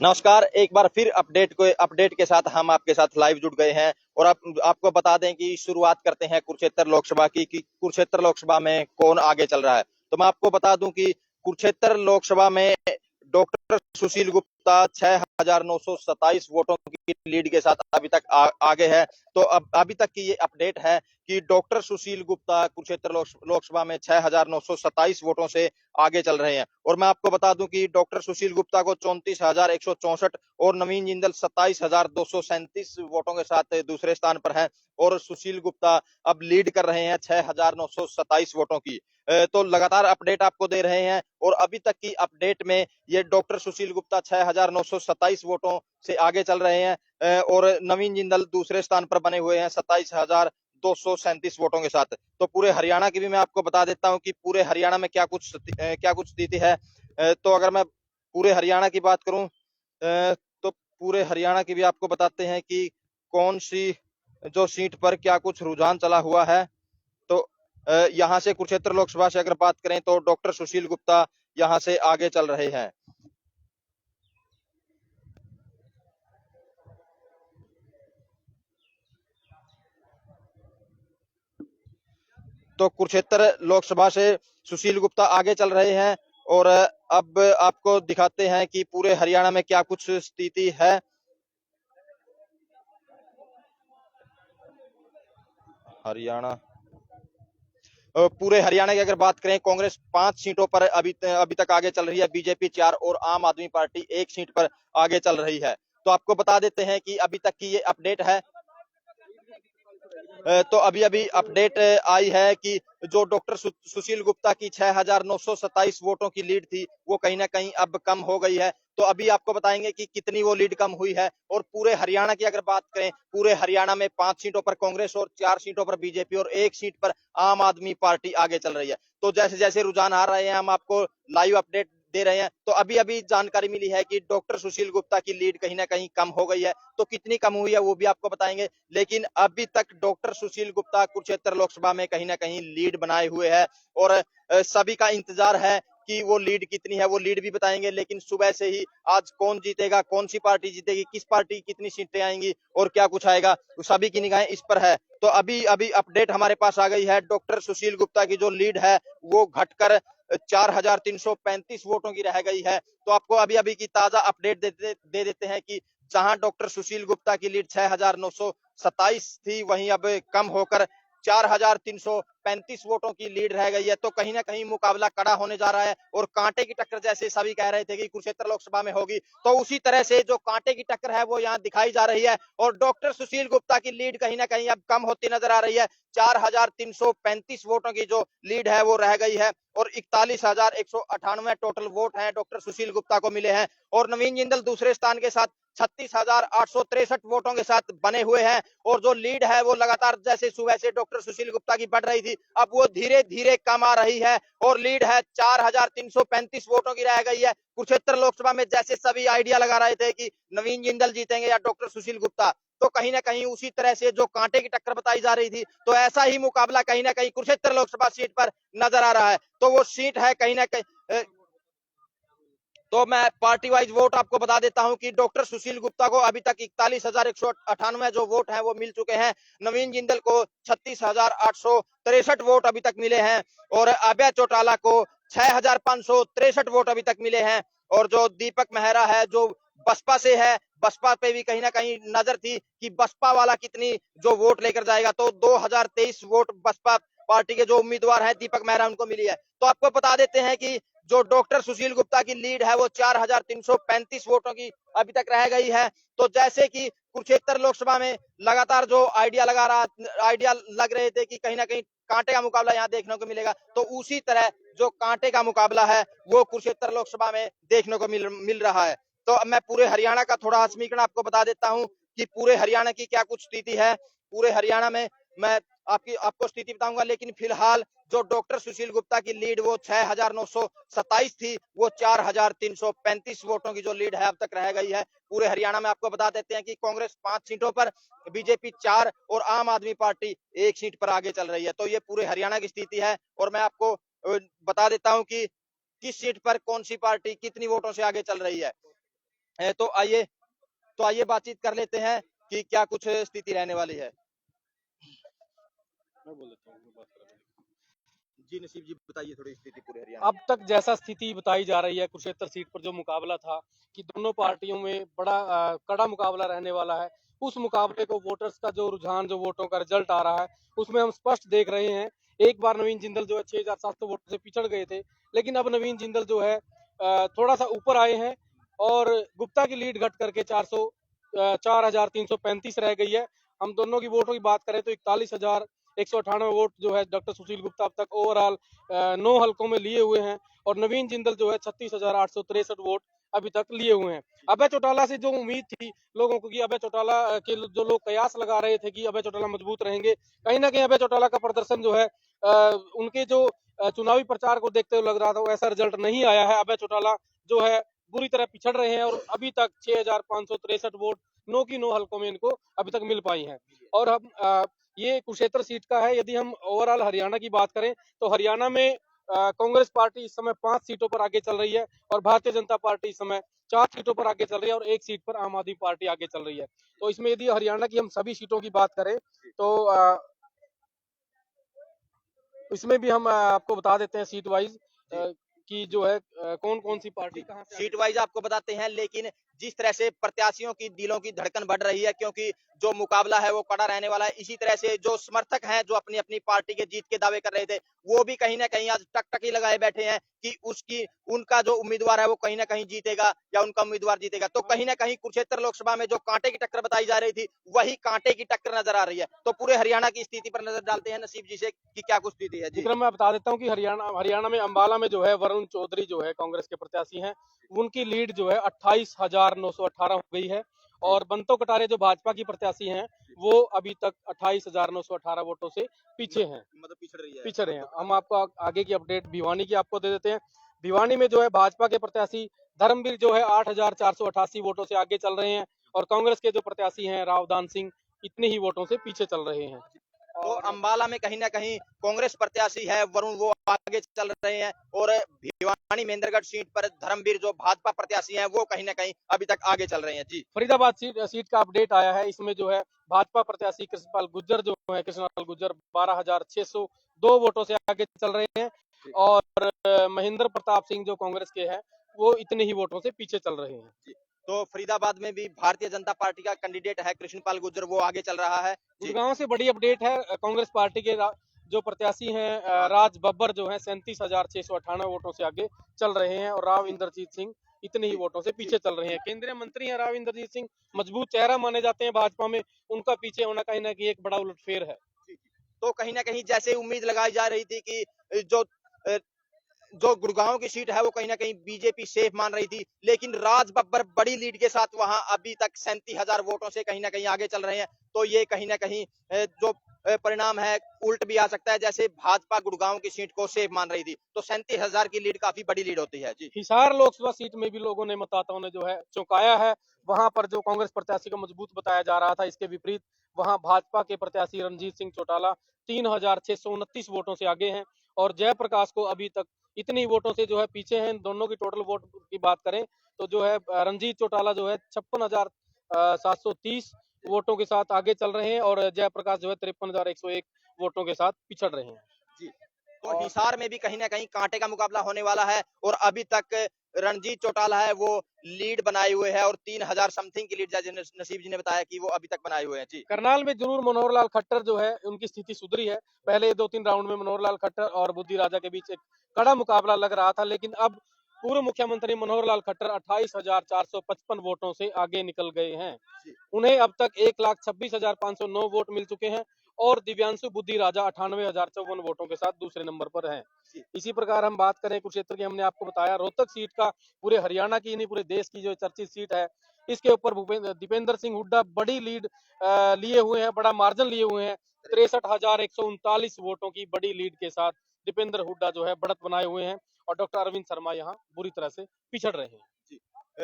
नमस्कार। एक बार फिर अपडेट के साथ हम आपके साथ लाइव जुड़ गए हैं और आपको बता दें कि शुरुआत करते हैं कुरुक्षेत्र लोकसभा की कि कुरुक्षेत्र लोकसभा में कौन आगे चल रहा है। तो मैं आपको बता दूं कि कुरुक्षेत्र लोकसभा में डॉक्टर सुशील गुप्ता 6,927 वोटों की लीड के साथ अभी तक आगे है। तो अब अभी तक की ये अपडेट है कि डॉक्टर सुशील गुप्ता कुरुक्षेत्र लोकसभा में 6,927 वोटों से आगे चल रहे हैं। और मैं आपको बता दूं कि डॉक्टर सुशील गुप्ता को 34,164 और नवीन जिंदल 27,237 वोटों के साथ दूसरे स्थान पर हैं। और सुशील गुप्ता अब लीड कर रहे हैं 6,927 वोटों की। तो लगातार अपडेट आपको दे रहे हैं और अभी तक की अपडेट में ये डॉक्टर सुशील गुप्ता 6,927 वोटों से आगे चल रहे हैं और नवीन जिंदल दूसरे स्थान पर बने हुए हैं 27,237 वोटों के साथ। तो पूरे हरियाणा की भी मैं आपको बता देता हूं कि पूरे हरियाणा में क्या कुछ स्थिति है। तो अगर मैं पूरे हरियाणा की बात करूं तो पूरे हरियाणा की भी आपको बताते हैं कि कौन सी जो सीट पर क्या कुछ रुझान चला हुआ है। तो यहाँ से कुरुक्षेत्र लोकसभा से अगर बात करें तो डॉक्टर सुशील गुप्ता यहाँ से आगे चल रहे हैं। तो कुरुक्षेत्र लोकसभा से सुशील गुप्ता आगे चल रहे हैं और अब आपको दिखाते हैं कि पूरे हरियाणा में क्या कुछ स्थिति है। हरियाणा पूरे हरियाणा की अगर बात करें, कांग्रेस 5 सीटों पर अभी तक आगे चल रही है, बीजेपी 4 और आम आदमी पार्टी 1 सीट पर आगे चल रही है। तो आपको बता देते हैं कि अभी तक की ये अपडेट है। तो अभी अभी अपडेट आई है कि जो डॉक्टर सुशील गुप्ता की 6,927 वोटों की लीड थी वो कहीं ना कहीं अब कम हो गई है। तो अभी आपको बताएंगे कि कितनी वो लीड कम हुई है। और पूरे हरियाणा की अगर बात करें, पूरे हरियाणा में 5 सीटों पर कांग्रेस और 4 सीटों पर बीजेपी और 1 सीट पर आम आदमी पार्टी आगे चल रही है। तो जैसे जैसे रुझान आ रहे हैं हम आपको लाइव अपडेट दे रहे हैं। तो अभी अभी जानकारी मिली है कि डॉक्टर सुशील गुप्ता की लीड कहीं ना कहीं कम हो गई है। तो कितनी कम हुई है वो भी आपको बताएंगे, लेकिन अभी तक डॉक्टर सुशील गुप्ता कुरुक्षेत्र लोकसभा में कहीं ना कहीं लीड बनाए हुए है। और सभी का इंतजार है कि वो लीड कितनी है, वो लीड भी बताएंगे। लेकिन सुबह से ही आज कौन जीतेगा, कौन सी पार्टी जीतेगी, किस पार्टी की कितनी सीटें आएंगी और क्या कुछ आएगा, सभी की निगाहें इस पर है। तो अभी अभी अपडेट हमारे पास आ गई है, डॉक्टर सुशील गुप्ता की जो लीड है वो घटकर 4,335 वोटों की रह गई है। तो आपको अभी अभी की ताजा अपडेट दे देते हैं कि जहां डॉक्टर सुशील गुप्ता की लीड 6,927 थी, वहीं अब कम होकर 4,335 वोटों की लीड रह गई है। तो कहीं ना कहीं मुकाबला कड़ा होने जा रहा है और कांटे की टक्कर जैसे सभी कह रहे थे कि कुरुक्षेत्र लोकसभा में होगी, तो उसी तरह से जो कांटे की टक्कर है वो यहाँ दिखाई जा रही है। और डॉक्टर सुशील गुप्ता की लीड कहीं ना कहीं अब कम होती नजर आ रही है। 4,335 वोटों की जो लीड है वो रह गई है और 41,198 टोटल वोट हैं डॉक्टर सुशील गुप्ता को मिले हैं। और नवीन जिंदल दूसरे स्थान के साथ 36,863 वोटों के साथ बने हुए हैं। और जो लीड है वो लगातार जैसे सुबह से डॉक्टर सुशील गुप्ता की बढ़ रही थी, अब वो धीरे धीरे कम आ रही है और लीड है 4,335 वोटों की रह गई है। कुरुक्षेत्र लोकसभा में जैसे सभी आइडिया लगा रहे थे कि नवीन जिंदल जीतेंगे या डॉक्टर सुशील गुप्ता, तो कहीं ना कहीं उसी तरह से जो कांटे की टक्कर बताई जा रही थी, तो ऐसा ही मुकाबला कहीं ना कहीं कुरुक्षेत्र लोकसभा सीट पर नजर आ रहा है। तो वो सीट है कहीं ना कहीं। तो मैं पार्टी वाइज वोट आपको बता देता हूं कि डॉक्टर सुशील गुप्ता को अभी तक 41,198 जो वोट हैं वो मिल चुके हैं। नवीन जिंदल को 36,863 वोट अभी तक मिले हैं और अभय चौटाला को 6,563 वोट अभी तक मिले हैं। और जो दीपक मेहरा है जो बसपा से है, बसपा पे भी कहीं ना कहीं नजर थी कि बसपा वाला कितनी जो वोट लेकर जाएगा, तो 2023 वोट बसपा पार्टी के जो उम्मीदवार हैं दीपक मेहरा उनको मिली है। तो आपको बता देते हैं कि जो डॉक्टर सुशील गुप्ता की लीड है वो 4,335 वोटों की अभी तक रह गई है। तो जैसे कि कुरुक्षेत्र लोकसभा में लगातार जो आइडिया लग रहे थे कि कहीं ना कहीं कांटे का मुकाबला यहाँ देखने को मिलेगा, तो उसी तरह जो कांटे का मुकाबला है वो कुरुक्षेत्र लोकसभा में देखने को मिल रहा है। तो अब मैं पूरे हरियाणा का थोड़ा समीकरण आपको बता देता हूँ कि पूरे हरियाणा की क्या कुछ स्थिति है। पूरे हरियाणा में मैं आपको स्थिति बताऊंगा, लेकिन फिलहाल जो डॉक्टर सुशील गुप्ता की लीड वो 6,927 थी, वो 4,335 वोटों की जो लीड है अब तक रह गई है। पूरे हरियाणा में आपको बता देते हैं कि कांग्रेस 5 सीटों पर, बीजेपी 4 और आम आदमी पार्टी 1 सीट पर आगे चल रही है। तो ये पूरे हरियाणा की स्थिति है और मैं आपको बता देता हूं कि किस सीट पर कौन सी पार्टी कितनी वोटों से आगे चल रही है। तो आइए बातचीत कर लेते हैं कि क्या कुछ स्थिति रहने वाली है। मैं बोल देता हूँ, मैं बात कर रहा हूँ। जी नसीब जी, बताइए थोड़ी स्थिति पूरे हरियाणा अब तक जैसा स्थिति बताई जा रही है कुरुक्षेत्र सीट पर जो मुकाबला था कि दोनों पार्टियों में बड़ा कड़ा मुकाबला रहने वाला है, उस मुकाबले को वोटर्स का जो रुझान, जो वोटों का रिजल्ट आ रहा है, उसमें हम स्पष्ट देख रहे हैं। एक बार नवीन जिंदल जो है 6,700 वोटों से पिछड़ गए थे, लेकिन अब नवीन जिंदल जो है थोड़ा सा ऊपर आए हैं और गुप्ता की लीड घट करके 4,335 रह गई है। हम दोनों की वोटों की बात करें तो 41,198 वोट जो है डॉक्टर सुशील गुप्ता अब तक ओवरऑल 9 हलकों में लिए हुए हैं और नवीन जिंदल जो है 36,863 वोट अभी तक लिए हुए हैं। अभय चौटाला से जो उम्मीद थी लोगों को कि अभय चौटाला के जो लोग कयास लगा रहे थे कि अभय चौटाला मजबूत रहेंगे, कहीं ना कहीं अभय चौटाला का प्रदर्शन जो है उनके जो चुनावी प्रचार को देखते हुए लग रहा था वैसा रिजल्ट नहीं आया है। अभय चौटाला जो है बुरी तरह पिछड़ रहे हैं और अभी तक 6,563 वोट 9 की 9 हलकों में इनको अभी तक मिल पाई हैं। और हम ये कुरुक्षेत्र सीट का है। यदि हम ओवरऑल हरियाणा की बात करें तो हरियाणा में कांग्रेस पार्टी इस समय 5 सीटों पर आगे चल रही है और भारतीय जनता पार्टी इस समय 4 सीटों पर आगे चल रही है और 1 सीट पर आम आदमी पार्टी आगे चल रही है। तो इसमें यदि हरियाणा की हम सभी सीटों की बात करें तो इसमें भी हम आपको बता देते हैं सीट वाइज कि जो है कौन कौन सी पार्टी कहाँ से सीट वाइज आपको बताते हैं, लेकिन जिस तरह से प्रत्याशियों की दिलों की धड़कन बढ़ रही है, क्योंकि जो मुकाबला है वो कड़ा रहने वाला है, इसी तरह से जो समर्थक हैं जो अपनी अपनी पार्टी के जीत के दावे कर रहे थे, वो भी कहीं ना कहीं आज टकटकी लगाए बैठे हैं कि उसकी उनका जो उम्मीदवार है वो कहीं ना कहीं जीतेगा या उनका उम्मीदवार जीतेगा। तो कहीं ना कहीं कुरुक्षेत्र लोकसभा में जो कांटे की टक्कर बताई जा रही थी वही कांटे की टक्कर नजर आ रही है। तो पूरे हरियाणा की स्थिति पर नजर डालते हैं नसीब जी से कि क्या कुछ स्थिति है। जी विक्रम, मैं बता देता हूँ कि हरियाणा में अंबाला में जो है वरुण चौधरी जो है कांग्रेस के प्रत्याशी हैं, उनकी लीड जो है 28,918 हो गई है और बंतो कटारे जो भाजपा की प्रत्याशी हैं वो अभी तक 28,918 वोटों से पीछे हैं, मतलब पिछड़ रहे हैं। हम आपको आगे की अपडेट भिवानी की आपको दे देते हैं। भिवानी में जो है भाजपा के प्रत्याशी धर्मवीर जो है 8,488 वोटों से आगे चल रहे हैं और कांग्रेस के जो प्रत्याशी हैं रावदान सिंह इतने ही वोटों से पीछे चल रहे हैं। तो अंबाला में कहीं ना कहीं कांग्रेस प्रत्याशी है वरुण वो आगे चल रहे हैं और भिवानी महेंद्रगढ़ सीट पर धर्मवीर जो भाजपा प्रत्याशी हैं वो कहीं ना कहीं अभी तक आगे चल रहे हैं। जी फरीदाबाद सीट का अपडेट आया है। इसमें जो है भाजपा प्रत्याशी कृष्णपाल गुज्जर जो है, कृष्णपाल गुज्जर 12,602 वोटों से आगे चल रहे हैं और महेंद्र प्रताप सिंह जो कांग्रेस के हैं वो इतने ही वोटों से पीछे चल रहे हैं। तो फरीदाबाद में भी भारतीय जनता पार्टी का कैंडिडेट है कृष्णपाल गुर्जर, वो आगे चल रहा है। गुड़गांव से बड़ी अपडेट है। कांग्रेस पार्टी के जो प्रत्याशी हैं राज बब्बर जो है 37,698 वोटों से आगे चल रहे हैं और राव इंद्रजीत सिंह इतने ही वोटों से पीछे चल रहे हैं। केंद्रीय मंत्री हैं राव इंद्रजीत सिंह, मजबूत चेहरा माने जाते हैं भाजपा में, उनका पीछे होना कहीं ना कहीं एक बड़ा उलटफेर है। तो कहीं ना कहीं जैसे उम्मीद लगाई जा रही थी कि जो गुड़गांव की सीट है वो कहीं ना कहीं बीजेपी सेफ मान रही थी, लेकिन राज बब्बर बड़ी लीड के साथ वहां अभी तक 37,000 वोटों से कहीं ना कहीं आगे चल रहे हैं। तो ये कहीं ना कहीं जो परिणाम है उल्ट भी आ सकता है। जैसे भाजपा गुड़गांव की सीट को सेफ मान रही थी तो 37,000 की लीड काफी बड़ी लीड होती है। जी हिसार लोकसभा सीट में भी लोगों ने, मतदाताओं ने जो है चौंकाया है। वहां पर जो कांग्रेस प्रत्याशी को मजबूत बताया जा रहा था, इसके विपरीत वहां भाजपा के प्रत्याशी रणजीत सिंह चौटाला 3,629 वोटों से आगे हैं और जयप्रकाश को अभी तक इतनी वोटों से जो है पीछे हैं। दोनों की टोटल वोट की बात करें तो जो है रणजीत चौटाला जो है 56,730 वोटों के साथ आगे चल रहे हैं और जयप्रकाश जो है 53,101 वोटों के साथ पिछड़ रहे हैं। जी तो हिसार में भी कहीं ना कहीं कांटे का मुकाबला होने वाला है और अभी तक रणजीत चौटाला है वो लीड बनाए हुए है और 3,000 समथिंग की लीड जैसे नसीब जी ने बताया कि वो अभी तक बनाए हुए हैं। जी करनाल में जरूर मनोहर लाल खट्टर जो है उनकी स्थिति सुधरी है। पहले 2-3 राउंड में मनोहर लाल खट्टर और बुद्धि राजा के बीच एक कड़ा मुकाबला लग रहा था, लेकिन अब पूर्व मुख्यमंत्री मनोहर लाल खट्टर 28,455 वोटों से आगे निकल गए हैं। उन्हें अब तक 1,26,509 वोट मिल चुके हैं और दिव्यांशु बुद्धि राजा 98,054 वोटों के साथ दूसरे नंबर पर हैं। इसी प्रकार हम बात करें कुरुक्षेत्र की, हमने आपको बताया रोहतक सीट का, पूरे हरियाणा की नहीं पूरे देश की जो चर्चित सीट है, इसके ऊपर दीपेंद्र सिंह हुड्डा बड़ी लीड लिए हुए हैं, बड़ा मार्जिन लिए हुए हैं। 63,139 वोटों की बड़ी लीड के साथ दीपेंद्र हुड्डा जो है बढ़त बनाए हुए हैं और डॉक्टर अरविंद शर्मा यहाँ बुरी तरह से पिछड़ रहे हैं।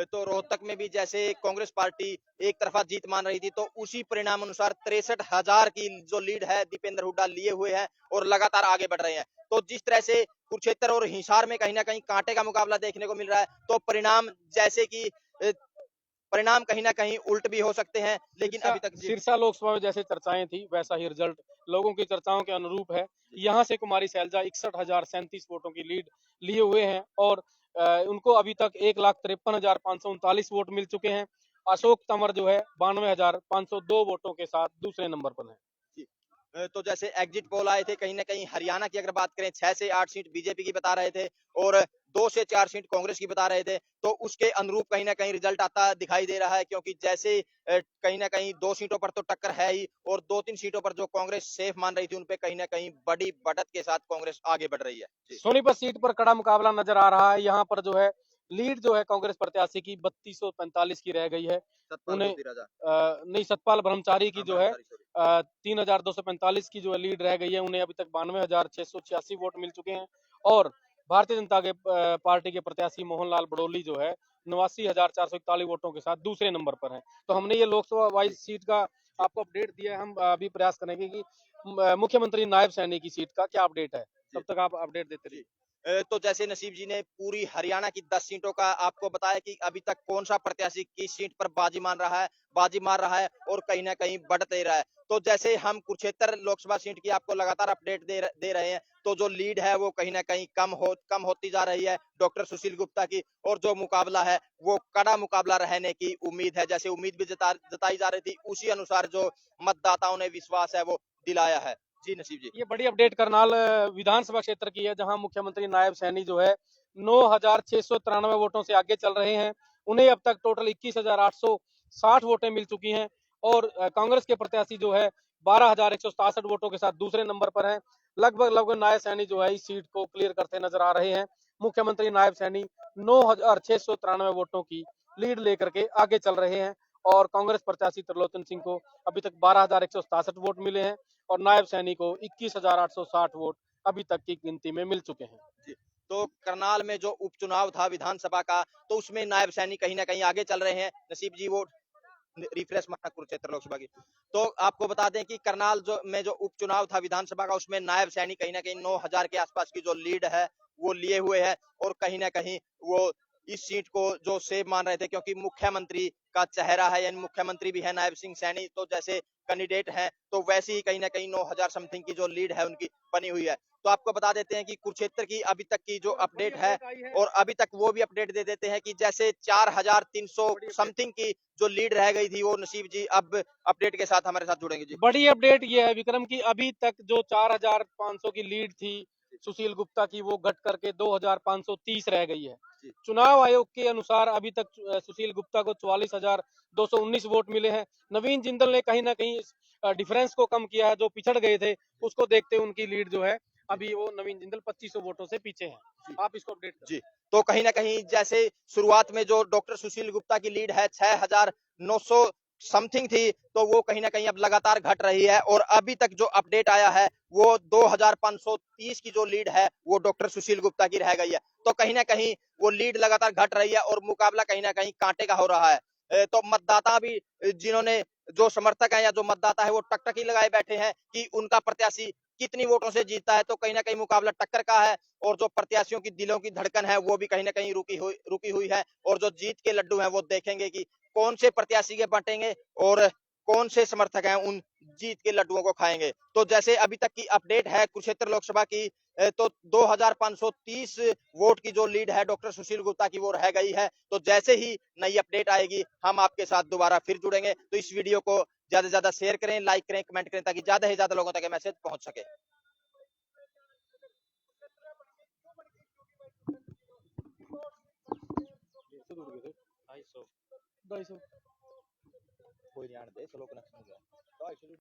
तो रोहतक में भी जैसे कांग्रेस पार्टी एक तरफा जीत मान रही थी तो उसी परिणाम अनुसार 63,000 की जो लीड है दीपेंद्र हुड्डा लिए हुए हैं और लगातार आगे बढ़ रहे हैं। तो जिस तरह से कुरुक्षेत्र और हिसार में कहीं ना कहीं कांटे का मुकाबला देखने को मिल रहा है, तो परिणाम जैसे कि परिणाम कहीं ना कहीं उल्ट भी हो सकते हैं, लेकिन सिरसा अभी तक जी। सिरसा लोकसभा में जैसे चर्चाएं थी वैसा ही रिजल्ट लोगों की चर्चाओं के अनुरूप है। यहाँ से कुमारी सैलजा 61,037 वोटों की लीड लिए हुए हैं और उनको अभी तक 1,53,539 वोट मिल चुके हैं। अशोक तंवर जो है 92,502 वोटों के साथ दूसरे नंबर पर है। जी। तो जैसे एग्जिट पोल आए थे कहीं न कहीं हरियाणा की अगर बात करें 6 से 8 सीट बीजेपी की बता रहे थे और 2 से 4 सीट कांग्रेस की बता रहे थे। तो उसके अनुरूप कहीं न कहीं रिजल्ट आता दिखाई दे रहा है, क्योंकि जैसे कहीं न कहीं 2 सीटों पर तो टक्कर है ही और 2-3 सीटों पर जो कांग्रेस सेफ मान रही थी उन पे कहीं न कहीं बड़ी बढ़त के साथ कांग्रेस आगे बढ़ रही है। जी। सोनीपत सीट पर कड़ा मुकाबला नजर आ रहा है। यहाँ पर जो है लीड जो है कांग्रेस प्रत्याशी की 3245 की रह गई है। सतपाल उन्हें ज्योति राजा। नहीं, सतपाल ब्रह्मचारी की हाँ, जो है ब्रह्मचारी सॉरी। 3245 की जो है लीड रह गई है। उन्हें अभी तक 92,686 वोट मिल चुके हैं और भारतीय जनता के पार्टी के प्रत्याशी मोहनलाल बड़ोली जो है 89,441 वोटों के साथ दूसरे नंबर पर है। तो हमने ये लोकसभा वाइज जी, सीट का जी, आपको अपडेट दिया है। हम अभी प्रयास करेंगे कि मुख्यमंत्री नायब सैनी की सीट का क्या अपडेट है। जी। तब तक आप अपडेट देते जी। रहिए। तो जैसे नसीब जी ने पूरी हरियाणा की 10 सीटों का आपको बताया कि अभी तक कौन-सा प्रत्याशी किस सीट पर बाजी मार रहा है और कहीं न कहीं बढ़त ले रहा है। तो जैसे हम कुरुक्षेत्र लोकसभा सीट की आपको लगातार अपडेट दे रहे हैं, तो जो लीड है वो कहीं न कहीं कम होती जा रही है डॉक्टर सुशील गुप्ता की, और जो मुकाबला है वो कड़ा मुकाबला रहने की उम्मीद है। जैसे उम्मीद भी जताई जा रही थी, उसी अनुसार जो मतदाताओं ने विश्वास है वो दिलाया है। जी नसीब जी। ये बड़ी अपडेट करनाल विधानसभा क्षेत्र की है, जहां मुख्यमंत्री नायब सैनी जो है 9,693 वोटों से आगे चल रहे हैं। उन्हें अब तक टोटल 21,860 वोटें मिल चुकी हैं और कांग्रेस के प्रत्याशी जो है 12,167 वोटों के साथ दूसरे नंबर पर हैं। लगभग लगभग नायब सैनी जो है इस सीट को क्लियर करते नजर आ रहे हैं। मुख्यमंत्री नायब सैनी 9,693 वोटों की लीड लेकर के आगे चल रहे हैं और कांग्रेस प्रत्याशी त्रिलोचन सिंह को अभी तक 12,167 वोट मिले हैं और नायब सैनी को 21,860 वोट अभी तक की गिनती में मिल चुके हैं। जी। तो करनाल में जो उपचुनाव था विधानसभा का, तो उसमें नायब सैनी कहीं न कहीं आगे चल रहे हैं। नसीब जी वो रिफ्रेश मारना कुरुक्षेत्र लोकसभा की। तो आपको बता दें कि करनाल जो उपचुनाव था विधानसभा का, उसमें नायब सैनी कहीं न कहीं 9,000 के आसपास की जो लीड है, वो लिए हुए हैं और कहीं न कहीं वो इस सीट को जो सेफ मान रहे थे, क्योंकि मुख्यमंत्री का चेहरा है, यानी मुख्यमंत्री भी है नायब सिंह सैनी, तो जैसे कैंडिडेट हैं, तो वैसे ही कहीं न कहीं 9,000 समथिंग की जो लीड है उनकी बनी हुई है। तो आपको बता देते हैं कि कुरुक्षेत्र की अभी तक की जो अपडेट है, और अभी तक वो भी अपडेट दे देते हैं कि जैसे 4,300 समथिंग की जो लीड रह गई थी, वो नसीब जी अब अपडेट के साथ हमारे साथ जुड़ेंगे। जी। बड़ी अपडेट ये है विक्रम की अभी तक जो 4,500 की लीड थी सुशील गुप्ता की वो घट करके 2,530 रह गई है। जी। चुनाव आयोग के अनुसार अभी तक सुशील गुप्ता को 44,219 वोट मिले हैं। नवीन जिंदल ने कहीं ना कहीं इस डिफरेंस को कम किया है, जो पिछड़ गए थे उसको देखते हुए उनकी लीड जो है अभी वो नवीन जिंदल 2500 वोटों से पीछे हैं। जी। आप इसको अपडेट करें। जी। तो कहीं न कहीं जैसे शुरुआत में जो डॉक्टर सुशील गुप्ता की लीड है 6,900 समथिंग थी, तो वो कहीं न कहीं अब लगातार घट रही है और अभी तक जो अपडेट आया है, वो 2,530 की जो लीड है, वो डॉक्टर सुशील गुप्ता की रह गई है। तो कहीं न कहीं वो लीड लगातार घट रही है और मुकाबला कहीं न कहीं कांटे का हो रहा है। तो मतदाता भी जिन्होंने जो समर्थक हैं या जो मतदाता है, वो टकटकी लगाए बैठे हैं कि उनका प्रत्याशी कितनी वोटों से जीतता है, तो कहीं न कहीं मुकाबला टक्कर का है और जो प्रत्याशियों की दिलों की धड़कन है वो भी कहीं न कहीं रुकी हुई है, और जो जीत के लड्डू हैं वो देखेंगे कि कौन से प्रत्याशी के बटेंगे और कौन से समर्थक हैं उन जीत के लड्डुओं को खाएँगे। तो जैसे अभी तक की अपडेट है कुरुक्षेत्र लोकसभा की, तो 2,530 वोट की जो लीड है डॉक्टर सुशील गुप्ता की, वो रह गई है। तो जैसे ही नई अपडेट आएगी हम आपके साथ दोबारा फिर जुड़ेंगे। तो इस वीडियो को ज़्यादा से ज़्यादा शेयर करें, लाइक करें, कमेंट करें, ताकि ज़्यादा से ज़्यादा लोगों तक ये मैसेज पहुँच सके। ढाई सौ कोई ध्यान दे, स्लो कनेक्शन हो गया।